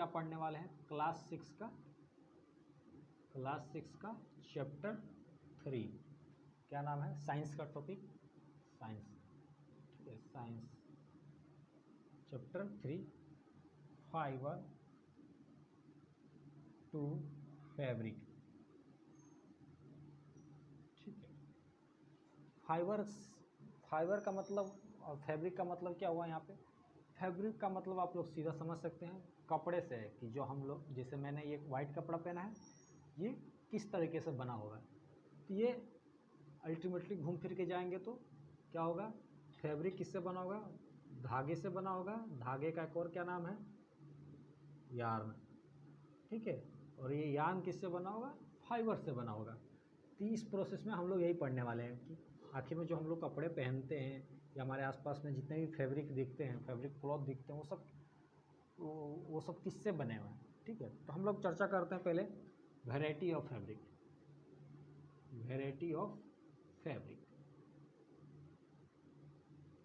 पढ़ने वाले हैं? क्लास 6 का चैप्टर 3। क्या नाम है? साइंस का टॉपिक, साइंस, ठीक है, science chapter 3, fibre to fabric. ठीक है, फाइबर का मतलब और फैब्रिक का मतलब क्या हुआ यहाँ पे? फैब्रिक का मतलब आप लोग सीधा समझ सकते हैं, कपड़े से है कि जो हम लोग, जैसे मैंने ये वाइट कपड़ा पहना है, ये किस तरीके से बना होगा। तो ये अल्टीमेटली घूम फिर के जाएंगे तो क्या होगा? फैब्रिक किससे बना होगा? धागे से बना होगा। धागे का एक और क्या नाम है? यार्न। ठीक है, और ये यार्न किससे बना होगा? फाइबर से बना होगा। तो इस प्रोसेस में हम लोग यही पढ़ने वाले हैं कि आखिर में जो हम लोग कपड़े पहनते हैं या हमारे आसपास में जितने भी फैब्रिक दिखते हैं, फैब्रिक क्लॉथ दिखते हैं, वो सब किससे बने हुए हैं। ठीक है, तो हम लोग चर्चा करते हैं पहले variety of fabric. Variety of fabric,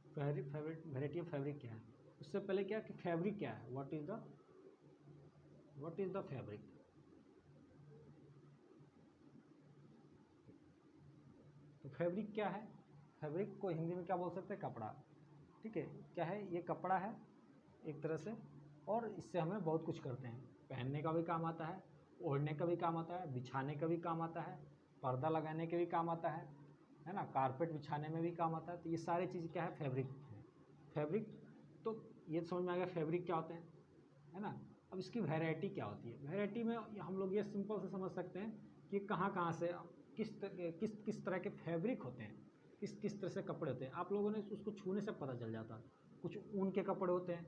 variety of fabric क्या है? उससे पहले क्या कि फैब्रिक क्या है? What is the fabric? तो फैब्रिक क्या है? फैब्रिक को हिंदी में क्या बोल सकते हैं? कपड़ा। ठीक है, क्या है? ये कपड़ा है एक तरह से, और इससे हमें बहुत कुछ करते हैं। पहनने का भी काम आता है, ओढ़ने का भी काम आता है, बिछाने का भी काम आता है, पर्दा लगाने के भी काम आता है ना, कारपेट बिछाने में भी काम आता है। तो ये सारी चीज़ क्या है? फैब्रिक है। फैब्रिक, तो ये समझ में आ गया फैब्रिक क्या होते हैं, है ना। अब इसकी वैरायटी क्या होती है? वैरायटी में हम लोग ये सिंपल से समझ सकते हैं कि कहाँ से किस तरह के फैब्रिक होते हैं, किस तरह से कपड़े होते हैं। आप लोगों ने उसको छूने से पता चल जाता है। कुछ ऊन के कपड़े होते हैं,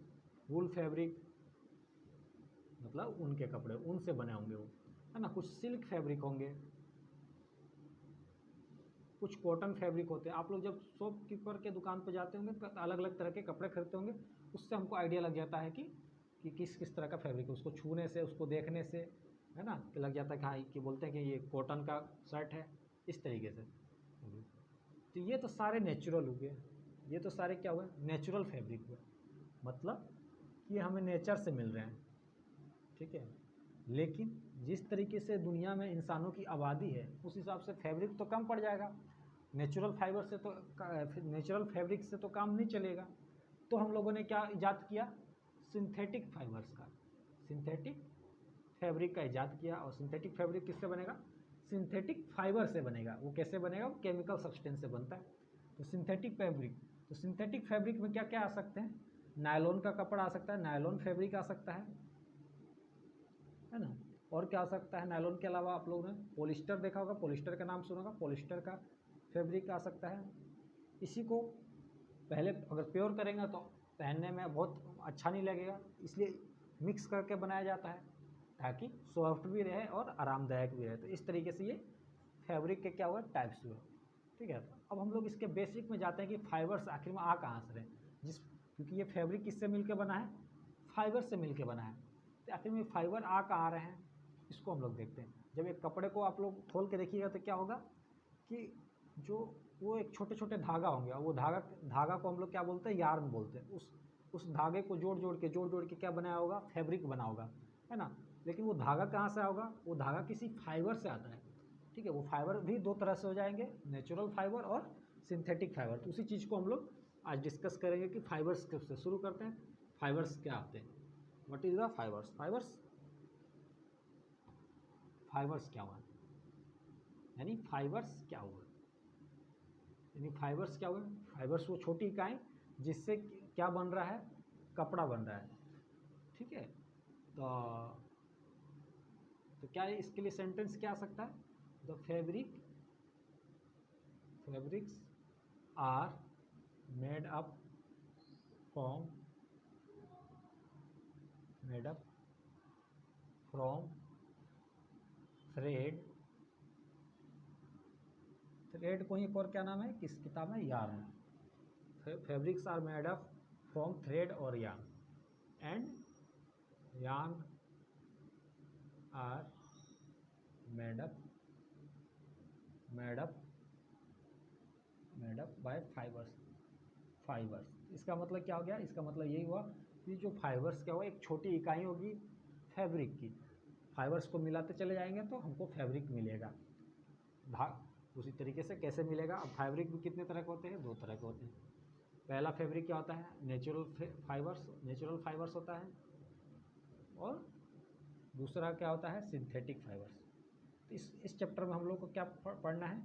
वूल फैब्रिक, मतलब ऊन के कपड़े, ऊन से बने होंगे वो, है ना। कुछ सिल्क फैब्रिक होंगे, कुछ कॉटन फैब्रिक होते हैं। आप लोग जब शॉपकीपर के दुकान पर जाते होंगे तो अलग अलग तरह के कपड़े खरीदते होंगे, उससे हमको आइडिया लग जाता है कि किस तरह का फैब्रिक है। उसको छूने से, उसको देखने से, है ना, कि लग जाता है कि हाँ, कि बोलते हैं कि ये कॉटन का शर्ट है, इस तरीके से। तो ये तो सारे नेचुरल हो गए, ये तो सारे क्या हुए? नेचुरल फैब्रिक हुए, मतलब कि हमें नेचर से मिल रहे हैं। ठीक है, लेकिन जिस तरीके से दुनिया में इंसानों की आबादी है, उस हिसाब से फैब्रिक तो कम पड़ जाएगा। नेचुरल फाइबर से तो, नेचुरल फैब्रिक से तो काम नहीं चलेगा। तो हम लोगों ने क्या इजाद किया? सिंथेटिक फाइबर्स का, सिंथेटिक फैब्रिक का इजाद किया। और सिंथेटिक फैब्रिक किससे बनेगा? सिंथेटिक फाइबर से बनेगा। वो कैसे बनेगा? वो केमिकल सब्सटेंस से बनता है। तो सिंथेटिक फैब्रिक, तो सिंथेटिक फैब्रिक में क्या क्या आ सकते हैं? नायलॉन का कपड़ा आ सकता है, नायलॉन फैब्रिक आ सकता है ना। और क्या आ सकता है नायलॉन के अलावा? आप लोगों ने पॉलिस्टर देखा होगा, पॉलिस्टर का नाम सुना होगा, पॉलिस्टर का फैब्रिक आ सकता है। इसी को पहले अगर प्योर करेंगे तो पहनने में बहुत अच्छा नहीं लगेगा, इसलिए मिक्स करके बनाया जाता है ताकि सॉफ्ट भी रहे और आरामदायक भी रहे। तो इस तरीके से ये फैब्रिक के क्या हुआ? टाइप्स हुए। ठीक है, अब हम लोग इसके बेसिक में जाते हैं कि फाइबर्स आखिर में आ कहाँ से रहे। क्योंकि ये फैब्रिक किससे मिलकर बना है? फाइबर से मिलकर बना है। तो आखिर में फाइबर आ कहाँ रहे हैं, इसको हम लोग देखते हैं। जब एक कपड़े को आप लोग खोल के देखिएगा तो क्या होगा कि जो वो एक छोटे छोटे धागा होंगे, वो धागा को हम लोग क्या बोलते हैं? यार्न बोलते हैं। उस धागे को जोड़ जोड़ के क्या बनाया होगा? फैब्रिक बना होगा, है ना। लेकिन वो धागा कहाँ से होगा? वो धागा किसी फाइबर से आता है। ठीक है, वो फाइबर भी दो तरह से हो जाएंगे, नेचुरल फाइबर और सिंथेटिक फाइबर। तो उसी चीज़ को हम लोग आज डिस्कस करेंगे कि फाइबर्स से शुरू करते हैं। फाइबर्स क्या होते हैं? What is the fibres? Fibres क्या हुआ? यानी फाइबर्स क्या हुआ? यानी फाइबर्स क्या हुए? फाइबर्स वो छोटी इकाई जिससे क्या बन रहा है? कपड़ा बन रहा है। ठीक है, तो क्या है इसके लिए सेंटेंस क्या आ सकता है? The fabrics are made up from thread को ही एक और क्या नाम है किस किताब में? Yarn. Fabrics are made up from thread और yarn, and yarn are made up by fibres. इसका मतलब क्या हो गया? इसका मतलब यही हुआ कि जो फाइबर्स क्या हुआ, एक छोटी इकाई होगी फैब्रिक की। फाइबर्स को मिलाते चले जाएंगे तो हमको फैब्रिक मिलेगा। उसी तरीके से कैसे मिलेगा? अब फैब्रिक भी कितने तरह के होते हैं? 2 तरह के होते हैं। पहला फैब्रिक क्या होता है? नेचुरल फाइबर्स होता है, और दूसरा क्या होता है? Synthetic fibres. तो इस चैप्टर में हम लोग को क्या पढ़ना है?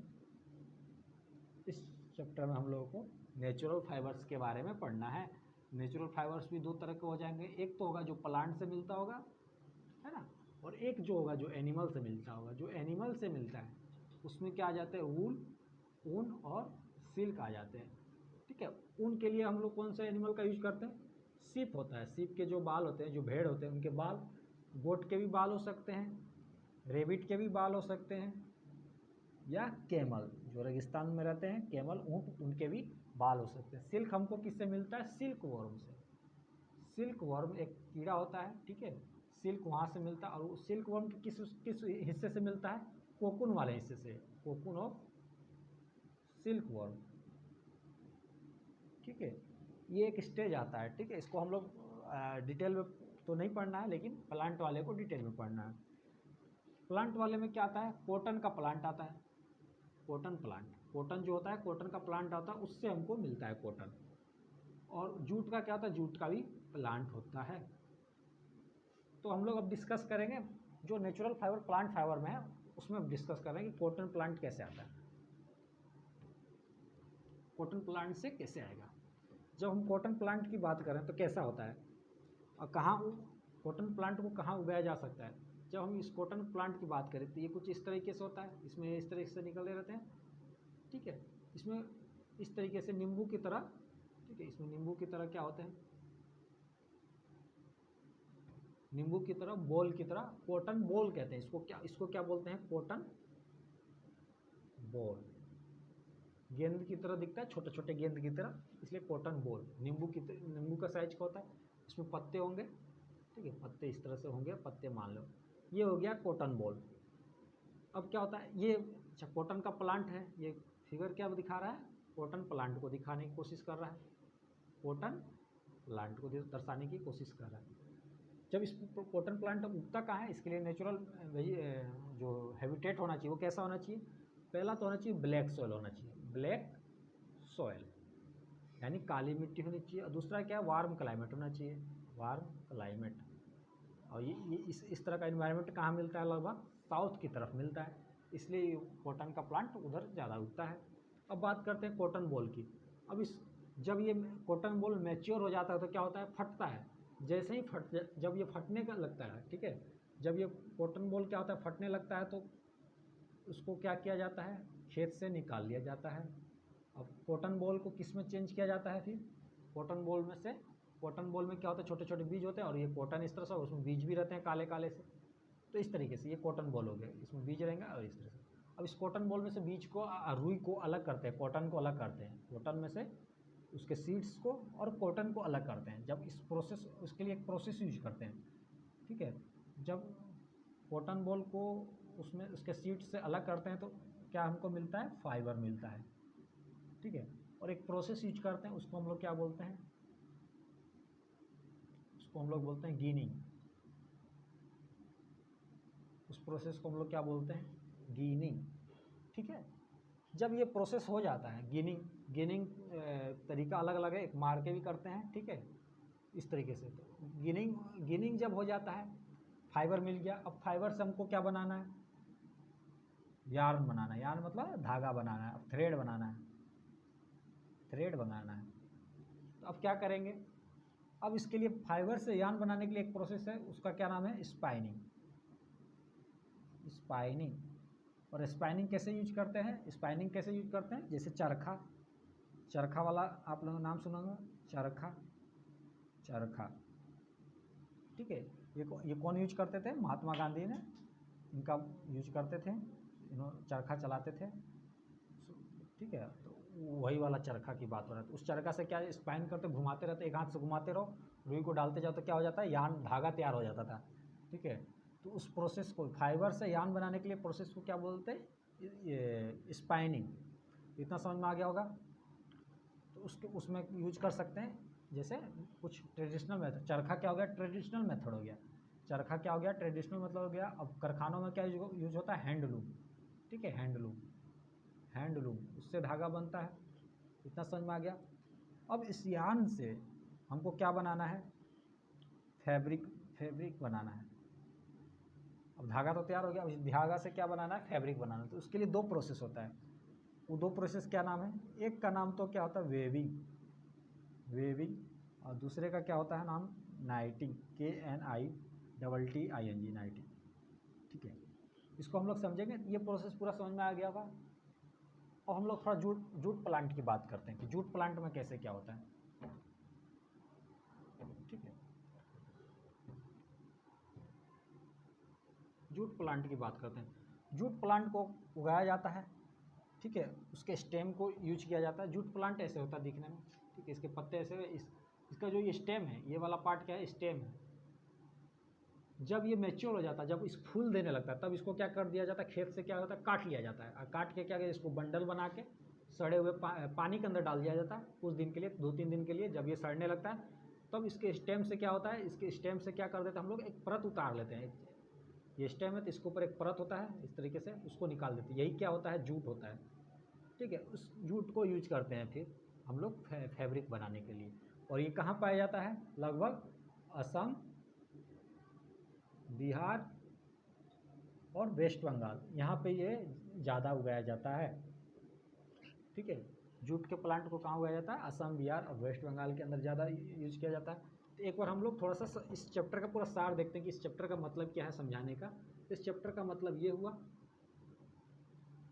इस चैप्टर में हम लोगों को नेचुरल फाइबर्स के बारे में पढ़ना है। नेचुरल फाइबर्स भी 2 तरह के हो जाएंगे। एक तो होगा जो प्लांट से मिलता होगा, है ना, और एक जो होगा जो एनिमल से मिलता होगा। जो एनिमल से मिलता है उसमें क्या आ जाते हैं? ऊन और सिल्क आ जाते हैं। ठीक है, ऊन के लिए हम लोग कौन सा एनिमल का यूज करते हैं? सीप होता है। सीप के जो बाल होते हैं, जो भेड़ होते हैं, उनके बाल, गोट के भी बाल हो सकते हैं, रेबिट के भी बाल हो सकते हैं, या कैमल, जो रेगिस्तान में रहते हैं, कैमल, ऊँट, उनके भी बाल हो सकते हैं। सिल्क हमको किससे मिलता है? सिल्क वर्म से। सिल्क वर्म एक कीड़ा होता है, ठीक है, सिल्क वहाँ से मिलता है। और सिल्क वर्म किस हिस्से से मिलता है? कोकून वाले हिस्से से, कोकून ऑफ सिल्क वर्म। ठीक है, ये एक स्टेज आता है। ठीक है, इसको हम लोग डिटेल में तो नहीं पढ़ना है, लेकिन प्लांट वाले को डिटेल में पढ़ना है। प्लांट वाले में क्या आता है? कॉटन का प्लांट आता है। कॉटन प्लांट, कॉटन जो होता है, कॉटन का प्लांट आता है, उससे हमको मिलता है कॉटन। और जूट का क्या होता है? जूट का भी प्लांट होता है। तो हम लोग अब डिस्कस करेंगे जो नेचुरल फाइबर प्लांट फाइबर में है, उसमें हम डिस्कस करेंगे कि कॉटन प्लांट कैसे आता है। कॉटन प्लांट से कैसे आएगा? जब हम कॉटन प्लांट की बात करें तो कैसा होता है और कहाँ कॉटन प्लांट को कहाँ उगाया जा सकता है? जब हम इस कॉटन प्लांट की बात करें तो ये कुछ इस तरीके से होता है। इसमें इस तरीके से निकले रहते हैं। ठीक है, इसमें इस तरीके से नींबू की तरह, ठीक है, इसमें नींबू की तरह क्या होते हैं? नींबू की तरह, बॉल की तरह, कॉटन बॉल कहते हैं इसको क्या बोलते हैं? Cotton ball. गेंद की तरह दिखता है, छोटे छोटे गेंद की तरह, इसलिए कॉटन बॉल। नींबू का साइज का होता है। इसमें पत्ते होंगे, ठीक है, पत्ते इस तरह से होंगे, पत्ते मान लो। ये हो गया कॉटन बॉल। अब क्या होता है? ये अच्छा कॉटन का प्लांट है। ये फिगर क्या दिखा रहा है? कॉटन प्लांट को दिखाने की कोशिश कर रहा है। कॉटन प्लांट को दर्शाने की कोशिश कर रहा है। जब इस कॉटन प्लांट उगता कहाँ है? इसके लिए नेचुरल जो हैबिटेट होना चाहिए वो कैसा होना चाहिए? पहला तो होना चाहिए ब्लैक सॉइल होना चाहिए। ब्लैक सॉइल यानी काली मिट्टी होनी चाहिए। और दूसरा क्या है? वार्म क्लाइमेट होना चाहिए। Warm climate. और ये इस तरह का इन्वायरमेंट कहाँ मिलता है? लगभग साउथ की तरफ मिलता है, इसलिए कॉटन का प्लांट उधर ज़्यादा उगता है। अब बात करते हैं कॉटन बॉल की। अब जब ये कॉटन बॉल मैच्योर हो जाता है तो क्या होता है? फटता है। जैसे ही जब ये फटने का लगता है, ठीक है, जब ये कॉटन बॉल क्या होता है? फटने लगता है तो उसको क्या किया जाता है? खेत से निकाल लिया जाता है। अब कॉटन बॉल को किस में चेंज किया जाता है? फिर कॉटन बॉल में से, कॉटन बॉल में क्या होता है? छोटे छोटे बीज होते हैं, और ये कॉटन इस तरह से, उसमें बीज भी रहते हैं काले काले से। तो इस तरीके से ये कॉटन बॉल हो गया, इसमें बीज रहेंगे और इस तरह से। अब इस कॉटन बॉल में से बीज को, रुई को अलग करते हैं, कॉटन को अलग करते हैं। कॉटन में से उसके सीड्स को और कॉटन को अलग करते हैं। जब इस प्रोसेस, उसके लिए एक प्रोसेस यूज करते हैं। ठीक है, जब कॉटन बॉल को उसमें उसके सीड्स से अलग करते हैं तो क्या हमको मिलता है? फाइबर मिलता है। ठीक है, और एक प्रोसेस यूज करते हैं, उसको हम लोग क्या बोलते हैं? उसको हम लोग बोलते हैं गीनिंग। उस प्रोसेस को हम लोग क्या बोलते हैं? गीनिंग। ठीक है, जब ये प्रोसेस हो जाता है, गिनिंग तरीका अलग अलग है, एक मार के भी करते हैं, ठीक है, इस तरीके से। तो गिनिंग जब हो जाता है, फाइबर मिल गया। अब फाइबर से हमको क्या बनाना है? यार्न बनाना है। यार्न मतलब धागा बनाना है। अब थ्रेड बनाना है, थ्रेड बनाना है। तो अब क्या करेंगे? अब इसके लिए फाइबर से यार्न बनाने के लिए एक प्रोसेस है, उसका क्या नाम है? स्पाइनिंग। स्पाइनिंग। और स्पाइनिंग कैसे यूज करते हैं? स्पाइनिंग कैसे यूज करते हैं? जैसे चरखा, चरखा वाला आप लोगों ने नाम सुना होगा, चरखा, चरखा। ठीक है, ये कौन यूज करते थे? महात्मा गांधी ने इनका यूज करते थे, इन्होंने चरखा चलाते थे। ठीक है, तो वही वाला चरखा की बात हो रहा है। तो उस चरखा से क्या स्पाइन करते, घुमाते रहते, एक हाथ से घुमाते रहो, रुई को डालते जाओ तो क्या हो जाता है? यान, धागा तैयार हो जाता था। ठीक है, तो उस प्रोसेस को, फाइबर से यान बनाने के लिए प्रोसेस को क्या बोलते हैं? ये स्पाइनिंग। इतना समझ में आ गया होगा? तो उसमें यूज कर सकते हैं। जैसे कुछ ट्रेडिशनल मेथड, चरखा क्या हो गया? ट्रेडिशनल मेथड हो गया। चरखा क्या हो गया, ट्रेडिशनल मतलब हो गया। अब कारखानों में क्या यूज होता है, हैंडलूम, ठीक है, हैंडलूम, हैंडलूम उससे धागा बनता है। इतना समझ में आ गया। अब इस यार्न से हमको क्या बनाना है, फैब्रिक, फैब्रिक बनाना है। अब धागा तो तैयार हो गया, उस धागा से क्या बनाना है, फैब्रिक बनाना है। तो उसके लिए दो प्रोसेस होता है। वो दो प्रोसेस क्या नाम है, एक का नाम तो क्या होता है वेविंग, वेविंग, और दूसरे का क्या होता है नाम, नाइटिंग, KNITTING, नाइटिंग, ठीक है। इसको हम लोग समझेंगे, ये प्रोसेस पूरा समझ में आ गया होगा। और हम लोग थोड़ा जूट प्लांट की बात करते हैं कि जूट प्लांट में कैसे क्या होता है, ठीक है। जूट प्लांट की बात करते हैं। जूट प्लांट को उगाया जाता है, ठीक है, उसके स्टेम को यूज किया जाता है। जूट प्लांट ऐसे होता है दिखने में, ठीक है, इसके पत्ते ऐसे, इसका जो ये स्टेम है, ये वाला पार्ट क्या है, स्टेम है। जब ये मैच्योर हो जाता है, जब इस फूल देने लगता है, तब इसको क्या कर दिया जाता है, खेत से क्या होता है, काट लिया जाता है। और काट के क्या किया, इसको बंडल बना के सड़े हुए पानी के अंदर डाल दिया जाता है कुछ दिन के लिए, 2-3 दिन के लिए। जब ये सड़ने लगता है, तब इसके स्टेम से क्या होता है, इसके स्टेम से क्या कर देते हैं हम लोग, एक परत उतार लेते हैं। ये स्टेम है तो इसके ऊपर एक परत होता है, इस तरीके से उसको निकाल देते हैं। यही क्या होता है, जूट होता है, ठीक है। उस जूट को यूज करते हैं फिर हम लोग फैब्रिक बनाने के लिए। और ये कहाँ पाया जाता है, लगभग असम, बिहार और वेस्ट बंगाल, यहाँ पे ये ज़्यादा उगाया जाता है, ठीक है। जूट के प्लांट को कहाँ उगाया जाता है, असम, बिहार और वेस्ट बंगाल के अंदर ज़्यादा यूज किया जाता है। तो एक बार हम लोग थोड़ा सा इस चैप्टर का पूरा सार देखते हैं कि इस चैप्टर का मतलब क्या है समझाने का। इस चैप्टर का मतलब ये हुआ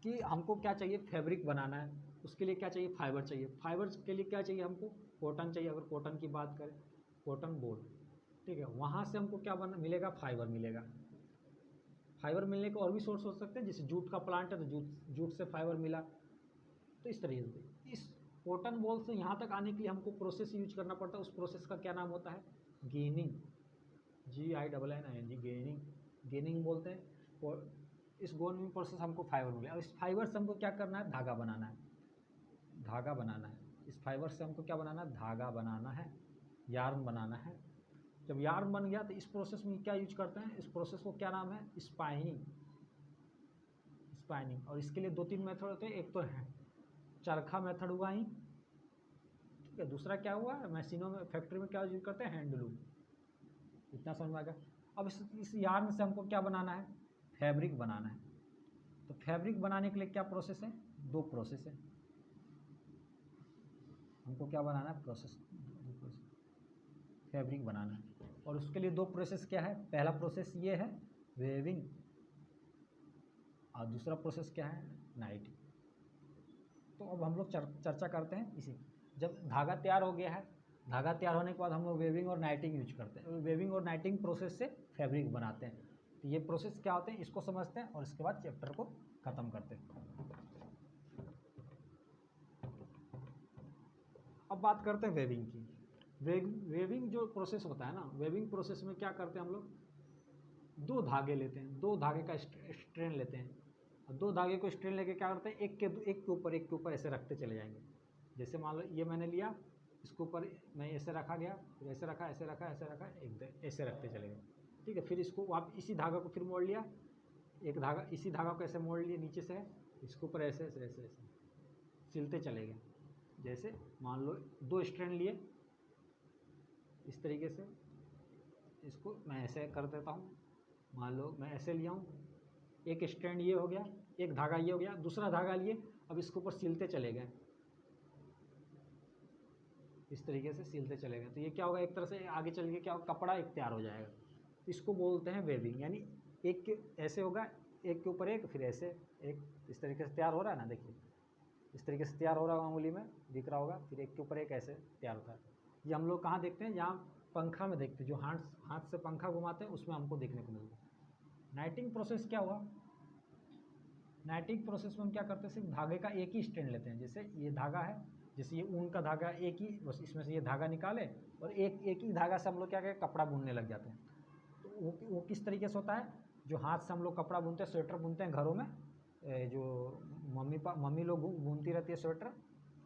कि हमको क्या चाहिए, फैब्रिक बनाना है। उसके लिए क्या चाहिए, फाइबर चाहिए। फाइबर के लिए क्या चाहिए हमको, कॉटन चाहिए। अगर कॉटन की बात करें, कॉटन बोर्ड, ठीक है, वहाँ से हमको क्या मिलेगा, फाइबर मिलेगा। फाइबर मिलने के और भी सोर्स हो सकते हैं, जैसे जूट का प्लांट है तो जूट से फाइबर मिला। तो इस तरीके से इस कॉटन बॉल से यहाँ तक आने के लिए हमको प्रोसेस यूज करना पड़ता है। उस प्रोसेस का क्या नाम होता है, गेनिंग, GINNING, गेनिंग, गेनिंग बोलते हैं। और इस गोनिंग प्रोसेस हमको फाइबर मिला। और इस फाइबर से हमको क्या करना है, धागा बनाना है, धागा बनाना है। इस फाइबर से हमको क्या बनाना है, धागा बनाना है, यार्न बनाना है। जब यार्न बन गया तो इस प्रोसेस में क्या यूज करते हैं, इस प्रोसेस को क्या नाम है, स्पाइनिंग, स्पाइनिंग। और इसके लिए 2-3 मेथड होते हैं। एक तो है चरखा मेथड हुआ ही, ठीक है। दूसरा क्या हुआ, मशीनों में, फैक्ट्री में क्या यूज करते हैं, हैंडलूम। इतना समझ में आ गया। अब इस यार्न से हमको क्या बनाना है, फैब्रिक बनाना है। तो फैब्रिक बनाने के लिए क्या प्रोसेस है, 2 प्रोसेस है। हमको क्या बनाना है, प्रोसेस, फैब्रिक बनाना है। और उसके लिए 2 प्रोसेस क्या है, पहला प्रोसेस ये है वेविंग, और दूसरा प्रोसेस क्या है, नाइटिंग। तो अब हम लोग चर्चा करते हैं इसी। जब धागा तैयार हो गया है, धागा तैयार होने के बाद हम लोग वेविंग और नाइटिंग यूज करते हैं। वेविंग और नाइटिंग प्रोसेस से फैब्रिक बनाते हैं। तो ये प्रोसेस क्या होते हैं, इसको समझते हैं और इसके बाद चैप्टर को ख़त्म करते हैं। अब बात करते हैं वेविंग की। वेविंग जो प्रोसेस होता है ना, वेविंग प्रोसेस में क्या करते हैं हम लोग, 2 धागे लेते हैं, 2 धागे का स्ट्रेन लेते हैं। और 2 धागे को स्ट्रेन लेके क्या करते हैं, एक के ऊपर ऐसे रखते चले जाएंगे। जैसे मान लो ये मैंने लिया, इसके ऊपर मैं ऐसे रखा गया, फिर ऐसे रखा, ऐसे रखा, ऐसे रखा, ऐसे रखते चले गए, ठीक है। फिर इसको आप इसी धागा को फिर मोड़ लिया, एक धागा, इसी धागा को ऐसे मोड़ लिए नीचे से, इसके ऊपर ऐसे ऐसे ऐसे ऐसे सिलते चले गए। जैसे मान लो 2 स्ट्रैंड लिए, इस तरीके से इसको मैं ऐसे कर देता हूँ। मान लो मैं ऐसे लिया हूँ, एक स्ट्रैंड ये हो गया, एक धागा ये हो गया, दूसरा धागा लिए, अब इसके ऊपर सिलते चले गए, इस तरीके से सिलते चले गए। तो ये क्या होगा, एक तरह से आगे चल के क्या होगा, कपड़ा एक तैयार हो जाएगा। इसको बोलते हैं वेविंग। यानी एक के ऐसे होगा, एक के ऊपर एक, फिर ऐसे एक, इस तरीके से तैयार हो रहा है ना, देखिए इस तरीके से तैयार हो रहा होगा, उंगली में दिख रहा होगा, फिर एक के ऊपर एक ऐसे तैयार होता है। ये हम लोग कहाँ देखते हैं, जहाँ पंखा में देखते हैं, जो हाथ से पंखा घुमाते हैं उसमें हमको देखने को मिलता है। नाइटिंग प्रोसेस क्या हुआ, नाइटिंग प्रोसेस में हम क्या करते हैं, सिर्फ धागे का एक ही स्ट्रैंड लेते हैं। जैसे ये धागा है, जैसे ये ऊन का धागा एक ही, बस इसमें से ये धागा निकाले और एक ही धागा से हम लोग क्या करें, कपड़ा बुनने लग जाते हैं। तो वो किस तरीके से होता है, जो हाथ से हम लोग कपड़ा बुनते हैं, स्वेटर बुनते हैं घरों में, जो मम्मी लोग बुनती रहती है स्वेटर,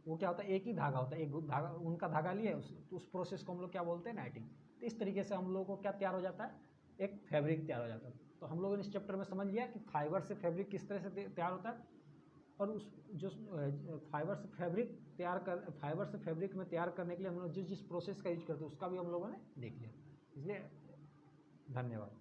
वो क्या होता है, एक ही धागा होता है, एक धागा, उनका धागा लिए, उस प्रोसेस को हम लोग क्या बोलते हैं, नाइटिंग। तो इस तरीके से हम लोग को क्या तैयार हो जाता है, एक फैब्रिक तैयार हो जाता है। तो हम लोगों ने इस चैप्टर में समझ लिया कि फाइबर से फैब्रिक किस तरह से तैयार होता है, और उस जो फाइबर से फैब्रिक में तैयार करने के लिए हम लोग जिस प्रोसेस का यूज करते हैं उसका भी हम लोगों ने देख लिया। इसलिए धन्यवाद।